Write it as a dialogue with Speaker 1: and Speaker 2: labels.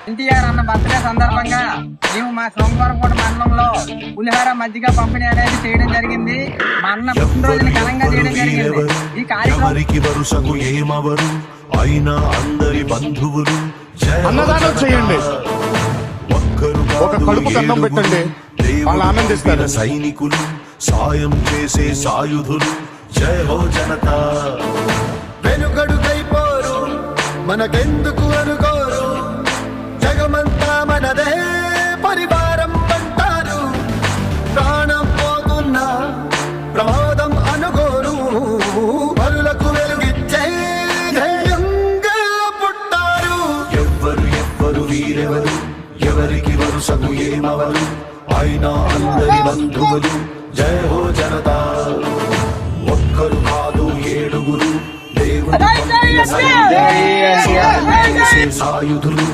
Speaker 1: ఎన్టీఆర్ అన్న బర్త్డే సందర్భంగా మేము మా శృంగారకోట మండలంలో పులిహార మజ్జిగ పంపిణీ అనేది చేయడం జరిగింది. మా అన్న పుట్టినరోజుని ఘనంగా చేయడం జరిగింది. ఈ కార్యక్రమం
Speaker 2: ఏమవరు అయినా అందరి బంధువులు
Speaker 3: అన్నదానం చేయండి, ఒక కడుపు కన్నం పెట్టండి, వాళ్ళు ఆనందిస్తారు.
Speaker 2: సైనికులు సాయం చేసే సాయుధులు జయ హో జనతా.
Speaker 4: వెనుకడుకైపోరు మనకెందుకు అనుకోరు, జగమంతా మనదే పరివారం అంటారు. ప్రాణం పోతున్నా ప్రమాదం అనుకోరు, పరులకు వెలుగిచ్చే ధైర్యంగా పుట్టారు.
Speaker 2: ఎవ్వరు వీరెవరు ఎవరికి వరుసకు ఏమవరు అయినా అందరి బంధువులు జయ హో జనతా. ఒక్కరు కాదు ఏడుగురు దేవుడు సాయుధులు